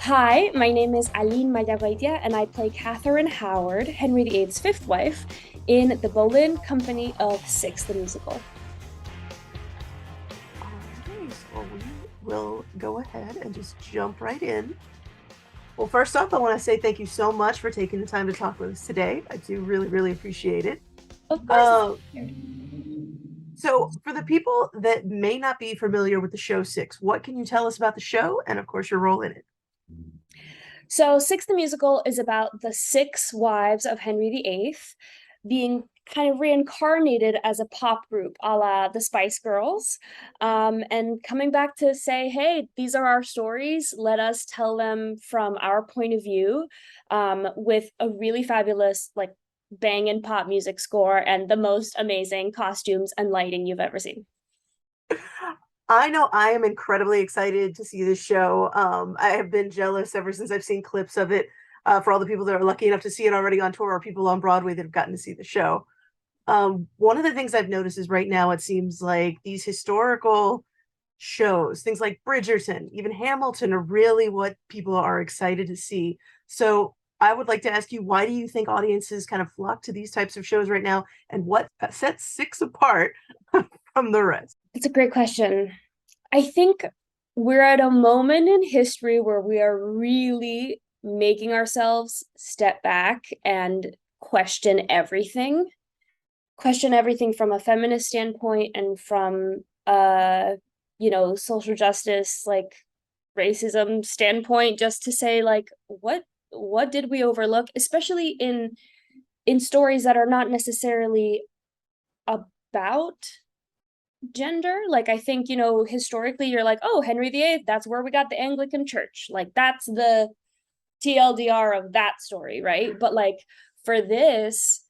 Hi, my name is Aline Mayagoitia, and I play Katherine Howard, Henry VIII's fifth wife, in the Boleyn Company of Six, the musical. All right, well, we will go ahead and just jump right in. Well, first off, I want to say thank you so much for taking the time to talk with us today. I do really, really appreciate it. Of course. Uh, so, for the people that may not be familiar with the show Six, what can you tell us about the show and, of course, your role in it? So, Six, the musical is about the six wives of Henry VIII being kind of reincarnated as a pop group a la the Spice Girls, and coming back to say, hey, these are our stories. Let us tell them from our point of view, with a really fabulous, like, banging pop music score and the most amazing costumes and lighting you've ever seen. I know I am incredibly excited to see this show. I have been jealous ever since I've seen clips of it. For all the people that are lucky enough to see it already on tour, or people on Broadway that have gotten to see the show. One of the things I've noticed is right now it seems like these historical shows, things like Bridgerton, even Hamilton, are really what people are excited to see. So I would like to ask you, why do you think audiences kind of flock to these types of shows right now, and what sets Six apart from the rest? It's a great question. I think we're at a moment in history where we are really making ourselves step back and question everything from a feminist standpoint and from social justice, like racism standpoint, just to say, like, what did we overlook, especially in stories that are not necessarily about gender. Like, I think, historically you're like, oh, Henry VIII, that's where we got the Anglican Church. Like, that's the TLDR of that story, right? But like, for this,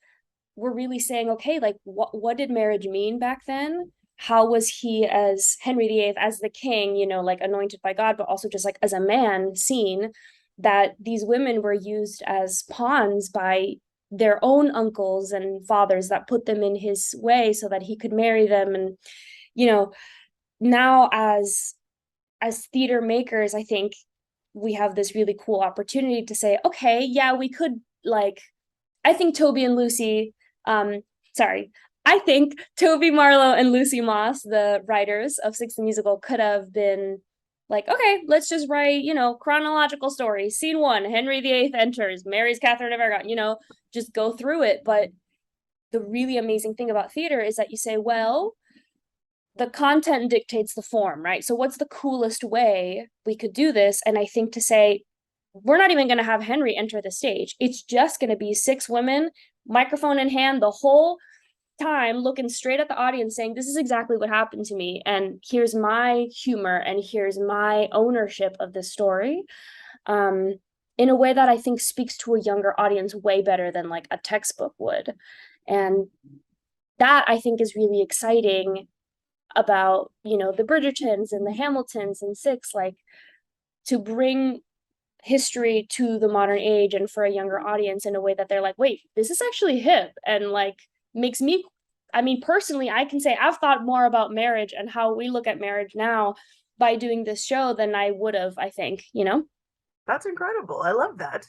we're really saying, okay, like, what did marriage mean back then? How was he, as Henry VIII, as the king, like anointed by God, but also just like as a man, seen that these women were used as pawns by their own uncles and fathers that put them in his way so that he could marry them. And you know now, as theater makers, I think we have this really cool opportunity to say, okay, yeah, we could, like, I think Toby and Lucy, sorry, I think Toby Marlowe and Lucy Moss, the writers of Six the Musical, could have been like, okay, let's just write, chronological stories. Scene one, Henry VIII enters, marries Catherine of Aragon, just go through it. But the really amazing thing about theater is that you say, well, the content dictates the form, right? So what's the coolest way we could do this? And I think to say, we're not even going to have Henry enter the stage. It's just going to be six women, microphone in hand, the whole time looking straight at the audience saying, this is exactly what happened to me. And here's my humor and here's my ownership of this story. Um, in a way that I think speaks to a younger audience way better than like a textbook would. And that, I think, is really exciting about, the Bridgertons and the Hamiltons and Six, like, to bring history to the modern age and for a younger audience in a way that they're like, wait, this is actually hip, and like makes me, I mean, personally, I can say I've thought more about marriage and how we look at marriage now by doing this show than I would have, I think. That's incredible. I love that.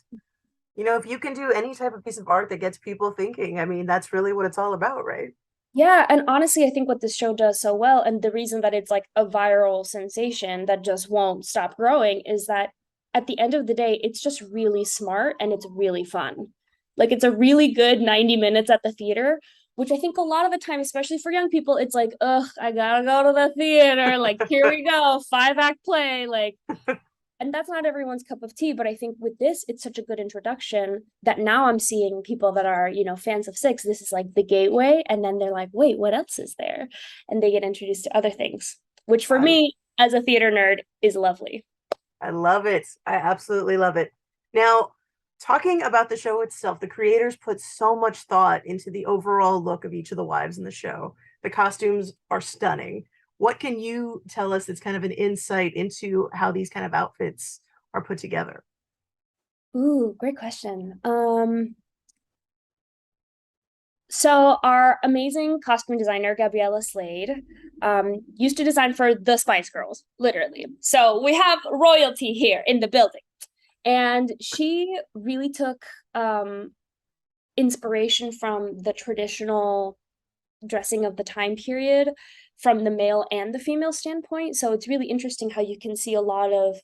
If you can do any type of piece of art that gets people thinking, I mean, that's really what it's all about, right? Yeah, and honestly, I think what this show does so well, and the reason that it's like a viral sensation that just won't stop growing, is that at the end of the day, it's just really smart and it's really fun. Like, it's a really good 90 minutes at the theater, which I think a lot of the time, especially for young people, it's like, ugh, I gotta go to the theater. Like, here we go, 5-act play. Like, and that's not everyone's cup of tea, but I think with this, it's such a good introduction that now I'm seeing people that are, fans of Six, this is like the gateway, and then they're like, wait, what else is there? And they get introduced to other things, which for I me as a theater nerd is lovely. I love it. I absolutely love it. Now, talking about the show itself, the creators put so much thought into the overall look of each of the wives in the show. The costumes are stunning. What can you tell us that's kind of an insight into how these kind of outfits are put together? Ooh, great question. So our amazing costume designer, Gabriella Slade, used to design for the Spice Girls, literally. So we have royalty here in the building. And she really took inspiration from the traditional dressing of the time period from the male and the female standpoint. So it's really interesting how you can see a lot of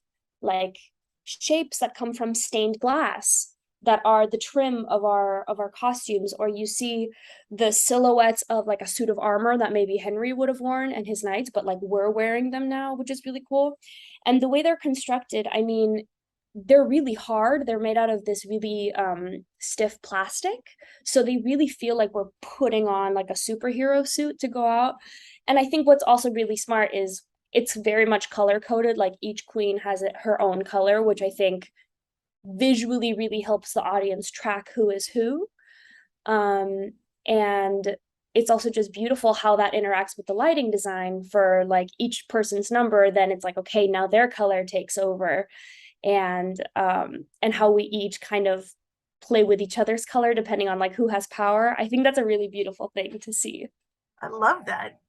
like shapes that come from stained glass that are the trim of our costumes, or you see the silhouettes of like a suit of armor that maybe Henry would have worn and his knights, but like we're wearing them now, which is really cool. And the way they're constructed, I mean, they're really hard. They're made out of this really stiff plastic. So they really feel like we're putting on like a superhero suit to go out. And I think what's also really smart is it's very much color coded. Like each queen has her own color, which I think visually really helps the audience track who is who. And it's also just beautiful how that interacts with the lighting design for like each person's number. Then it's like, okay, now their color takes over, and how we each kind of play with each other's color depending on like who has power. I think that's a really beautiful thing to see. I love that.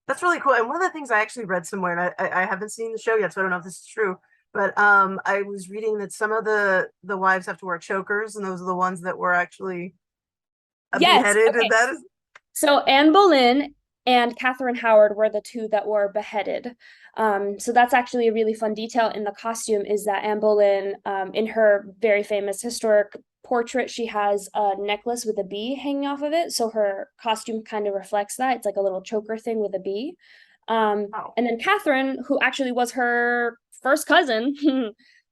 That's really cool. And one of the things I actually read somewhere, and I haven't seen the show yet, so I don't know if this is true, but I was reading that some of the wives have to wear chokers, and those are the ones that were actually Yes. beheaded. And Okay. that is So Anne Boleyn and Katherine Howard were the two that were beheaded. So that's actually a really fun detail in the costume is that Anne Boleyn, in her very famous historic portrait, she has a necklace with a bee hanging off of it. So her costume kind of reflects that. It's like a little choker thing with a bee. oh, And then Catherine, who actually was her first cousin,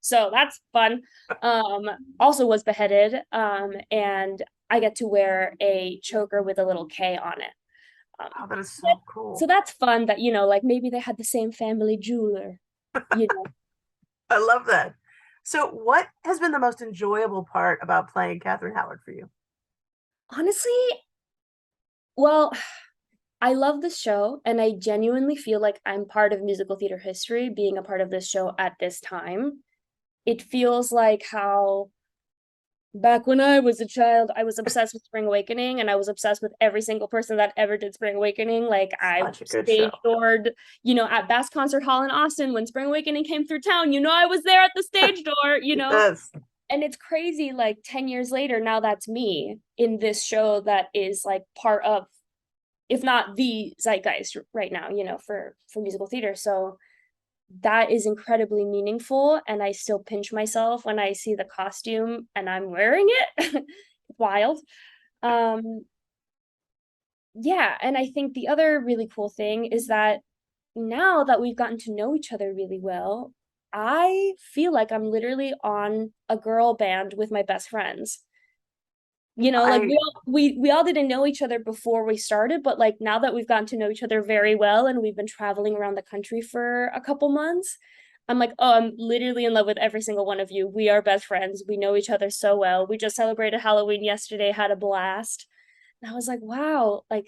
so that's fun, also was beheaded. And I get to wear a choker with a little K on it. oh, that is But, so so cool. that's fun that, like maybe they had the same family jeweler, you know. I love that. So, what has been the most enjoyable part about playing Katherine Howard for you? Honestly, well, I love this show and I genuinely feel like I'm part of musical theater history being a part of this show at this time. It feels like how back when I was a child, I was obsessed with Spring Awakening and I was obsessed with every single person that ever did Spring Awakening. Like I Such a good stage show. doored, at Bass Concert Hall in Austin when Spring Awakening came through town. I was there at the stage door. Yes, And it's crazy, like 10 years later, now that's me in this show that is like part of, if not the zeitgeist right now, for musical theater. So that is incredibly meaningful, and I still pinch myself when I see the costume and I'm wearing it. Wild. Um, yeah, and I think the other really cool thing is that now that we've gotten to know each other really well, I feel like I'm literally on a girl band with my best friends. Like I we all didn't know each other before we started, but like now that we've gotten to know each other very well and we've been traveling around the country for a couple months, I'm like, oh, I'm literally in love with every single one of you. We are best friends. We know each other so well. We just celebrated Halloween yesterday, had a blast. And I was like, wow, like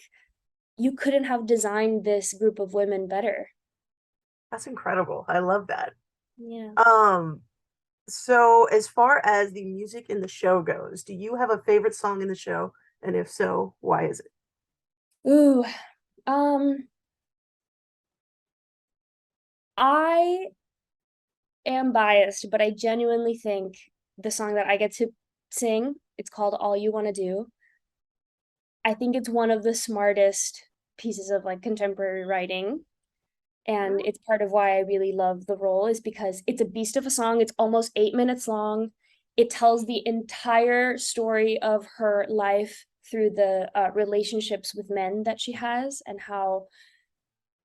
you couldn't have designed this group of women better. That's incredible. I love that. Yeah. Um, so as far as the music in the show goes, do you have a favorite song in the show? And if so, why is it? Ooh, um, I am biased, but I genuinely think the song that I get to sing, it's called All You Want to Do. I think it's one of the smartest pieces of like contemporary writing. And Really? it's part of why I really love the role is because it's a beast of a song. It's almost 8 minutes long. It tells the entire story of her life through the relationships with men that she has and how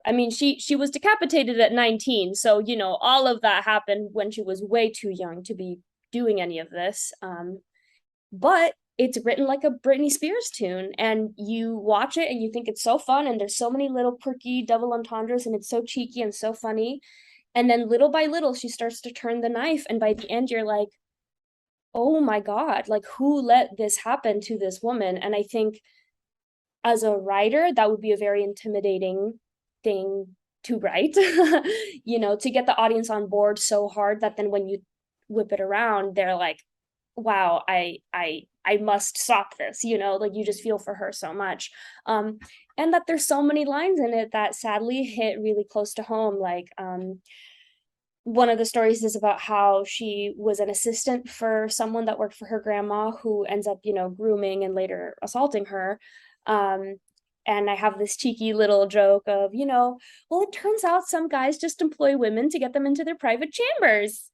I mean, she was decapitated at 19, so all of that happened when she was way too young to be doing any of this. But it's written like a Britney Spears tune, and you watch it and you think it's so fun, and there's so many little quirky double entendres, and it's so cheeky and so funny. And then little by little, she starts to turn the knife, and by the end, you're like, oh my God, like who let this happen to this woman? And I think as a writer, that would be a very intimidating thing to write, to get the audience on board so hard that then when you whip it around, they're like, wow, I must stop this, like you just feel for her so much. Um, and that there's so many lines in it that sadly hit really close to home. Like, one of the stories is about how she was an assistant for someone that worked for her grandma who ends up, grooming and later assaulting her. Um, and I have this cheeky little joke of, well, it turns out some guys just employ women to get them into their private chambers.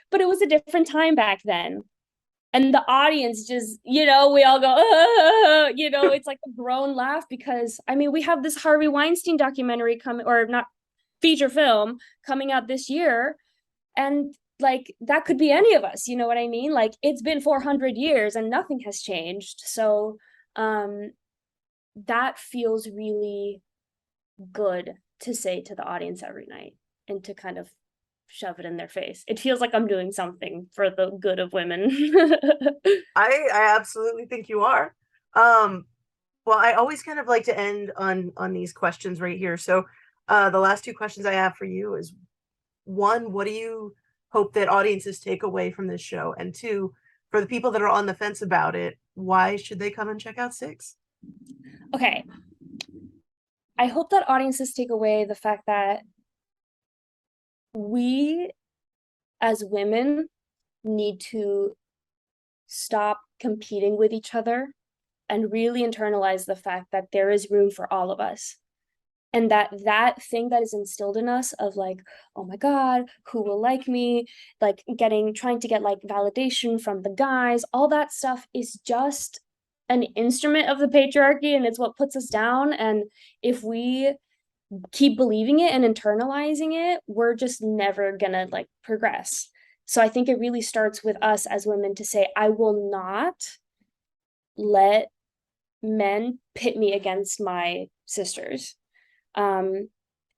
But it was a different time back then. And the audience just, we all go, it's like a groan laugh because, I mean, we have this Harvey Weinstein documentary coming, or not, feature film coming out this year, and like that could be any of us, you know what I mean? Like it's been 400 years and nothing has changed. So that feels really good to say to the audience every night and to kind of shove it in their face. It feels like I'm doing something for the good of women. I absolutely think you are. Well, I always kind of like to end on these questions right here. So the last two questions I have for you is, one, what do you hope that audiences take away from this show? And two, for the people that are on the fence about it, why should they come and check out Six? Okay. I hope that audiences take away the fact that we as women need to stop competing with each other and really internalize the fact that there is room for all of us. And that thing that is instilled in us of like, oh my God, who will like me, like trying to get like validation from the guys, all that stuff is just an instrument of the patriarchy, and it's what puts us down. And if we keep believing it and internalizing it, we're just never gonna like progress. So I think it really starts with us as women to say, I will not let men pit me against my sisters. And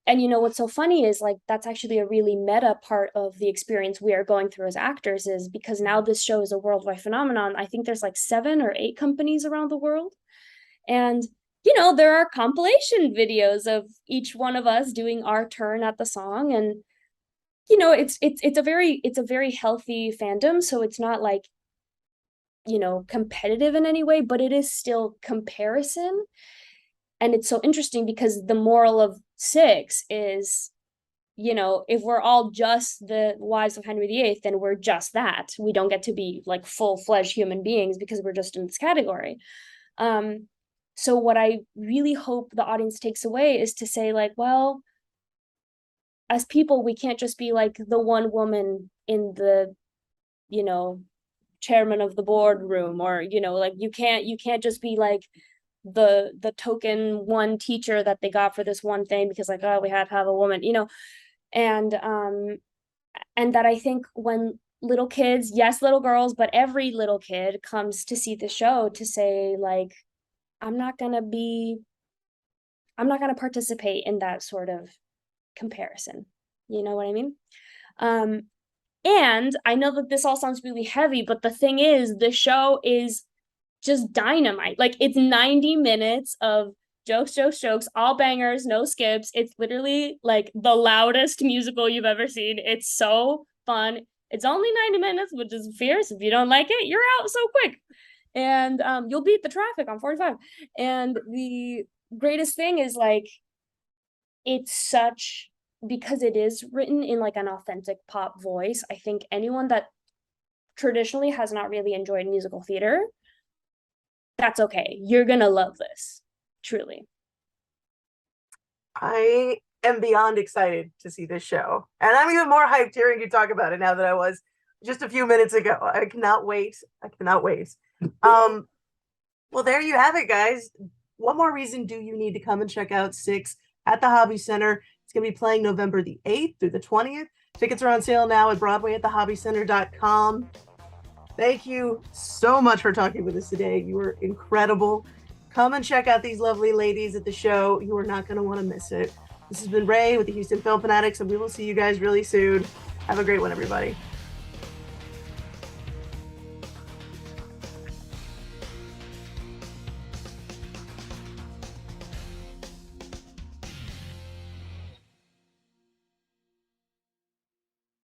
what's so funny is like that's actually a really meta part of the experience we are going through as actors, is because now this show is a worldwide phenomenon. I think there's like 7 or 8 companies around the world, and there are compilation videos of each one of us doing our turn at the song. And it's a very healthy fandom, so it's not like competitive in any way, but it is still comparison. And it's so interesting because the moral of Six is, if we're all just the wives of Henry VIII, then we're just that. We don't get to be like full-fledged human beings because we're just in this category. So what I really hope the audience takes away is to say like, well, as people, we can't just be like the one woman in the, chairman of the boardroom, or, like you can't just be like the token one teacher that they got for this one thing because like, oh, we have to have a woman, and that I think when little kids, yes, little girls, but every little kid comes to see the show to say like, I'm not gonna participate in that sort of comparison. You know what I mean? And I know that this all sounds really heavy, but the thing is, the show is just dynamite. Like it's 90 minutes of jokes, jokes, jokes, all bangers, no skips. It's literally like the loudest musical you've ever seen. It's so fun. It's only 90 minutes, which is fierce. If you don't like it, you're out so quick. And you'll beat the traffic on 45. And the greatest thing is like, it's such, because it is written in like an authentic pop voice, I think anyone that traditionally has not really enjoyed musical theater, that's okay. You're gonna love this, truly. I am beyond excited to see this show. And I'm even more hyped hearing you talk about it now than I was just a few minutes ago. I cannot wait. I cannot wait. Well, there you have it, guys. What more reason do you need to come and check out Six at the Hobby Center? It's going to be playing November the 8th through the 20th. Tickets are on sale now at broadwayatthehobbycenter.com. Thank you so much for talking with us today. You were incredible. Come and check out these lovely ladies at the show. You are not going to want to miss it. This has been Ray with the Houston Film Fanatics, and we will see you guys really soon. Have a great one, everybody.